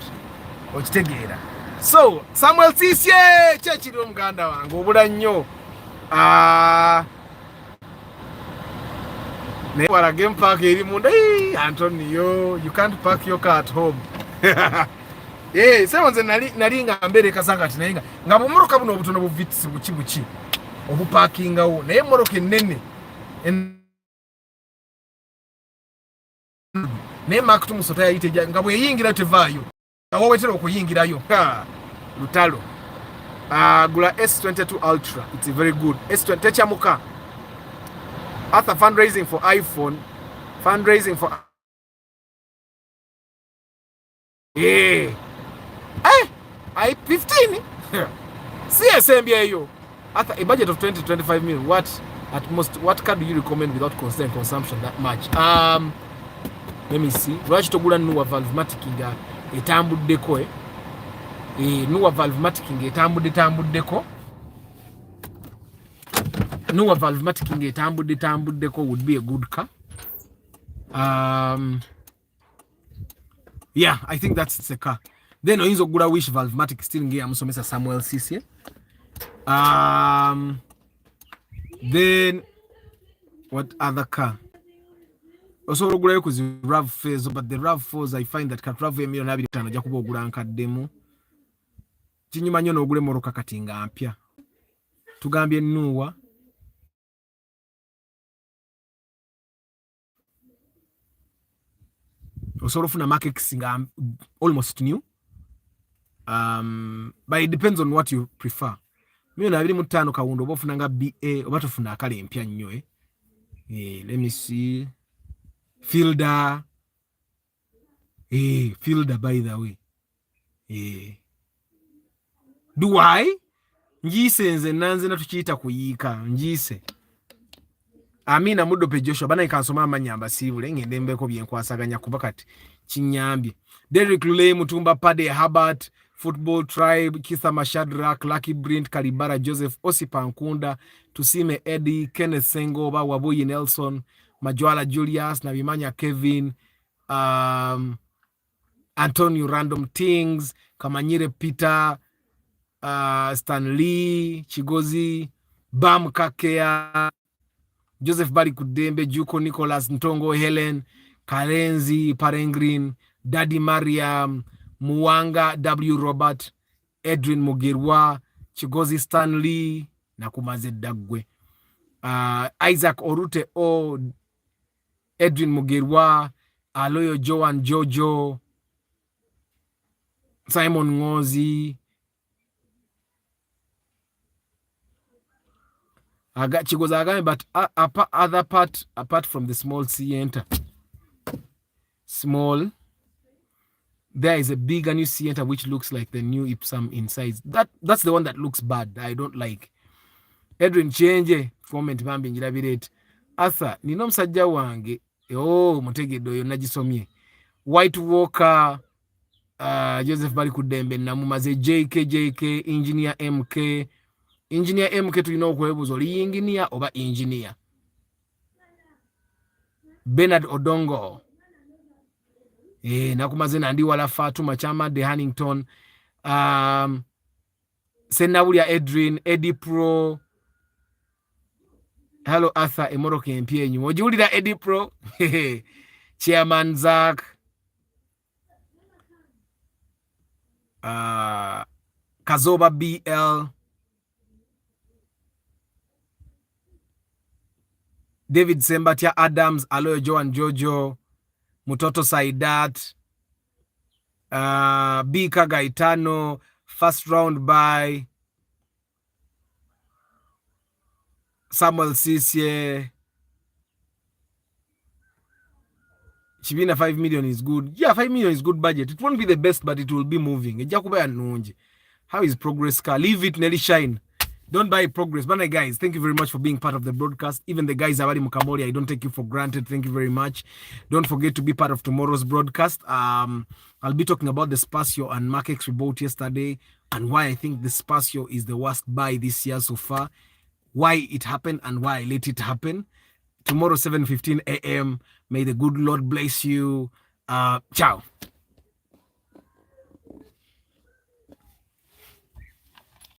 Okitegeera. So Samuel Sisye kyekiri omuganda wange obula nnyo. Wala game park eri munda. Antonio, you can't park your car at home. Nze nali nga mbere kasanga ati naye nga bumoroka buno obutono bu Vitz buki obuparkingawo naye moroka ennene naye Mark tumusota yayite nga bweyingira tevaayo nga wawetera okuyingirayo lutalo. Gula S22 Ultra, it's very good. S20 techamuka. After fundraising for iPhone, fundraising for i15 CSMBA yo. After a budget of 20 to 25 million, what car do you recommend without constant consumption that much? Let me see. Lwaki togula nuwa valvematic nga etambuddeko nuwa valvematic nga etambuddeko. Nuwa valvematic nga etambuddeko would be a good car. Yeah, I think that's the car. Then oyinza okugula wish valvematic still nge amusomesa Samuel Sisye. Then what other car? Also ogulayo ku RAV4s, but the RAV4s I find that RAV4 2,500 ajja kuba ogula nkaddemu. Kinyuma nnyo n'ogule moroka kati nga mpya. Tugambye nuwa osobola ofuna Mark X nga almost new. But it depends on what you prefer. 2,500 kawundo oba ofuna nga BA oba tofuna akale mpya nnyo let me see. Fielder by the way. Do I? Njise nze nanze na tukiyita kuyiika njise. Amina Mudope Joshua bana ikansoma amanyamba sibule ngende mbeko byenkwasaganya kuba kati kinyambye. Derek Lule Mutumba Pade Habart Football Tribe Kisa Mashadrak Lucky Brint Kalibara Joseph Osipa Nkunda Tusime Eddie Kenneth Sengoba Wabuyi Nelson Majwala Julius Nabimanya Kevin Antonio Random Things, Kamanyire Peter, Stan Lee, Chigozi, Bam Kakea, Joseph Bari Kudembe, Juko Nicholas, Ntongo Helen, Karenzi Parengrin, Daddy Mariam, Muwanga W. Robert, Edwin Mugirwa, Chigozi Stanley, Nakumaze Dagwe, Isaac Orute O, Edwin Mugirwa, Aloyo Joan Jojo, Simon Ngozi, Chigozi Agame, but other part, apart from the small center, small, there is a bigger new center which looks like the new Ipsum inside. That's the one that looks bad. I don't like. Edwin Change, comment bambi njirabirate. Arthur, nino msajja wange. Mutegedo yo nagisomye. White Walker, Joseph Bali Kudembe namumaze JK, Engineer MK. Engineer MK tulina okwebuuza oli engineer oba engineer. Bernard Odongo. Nakumaze nandi wala Fatuma Chama de Hannington. Senawulia Edwin, Eddie Pro. Hello Arthur, Emoroke Mpienyu. Ojiwulira Eddie Pro. Chairman Zach. Kazoba BL. David Sembatia Adams, Aloyo Joan Jojo. Mutoto Saidat, Bika Gaetano, first round by Samuel Sisye. Chibina 5 million is good. Yeah, 5 million is good budget. It won't be the best, but it will be moving. How is progress car? Leave it, Nelly Shine. Don't buy progress. But guys, thank you very much for being part of the broadcast. Even the guys Awari Mukamori, I don't take you for granted. Thank you very much. Don't forget to be part of tomorrow's broadcast. I'll be talking about the Spazio and Markex we bought yesterday and why I think the Spazio is the worst buy this year so far. Why it happened and why I let it happen. Tomorrow, 7:15 a.m. May the good Lord bless you. Ciao.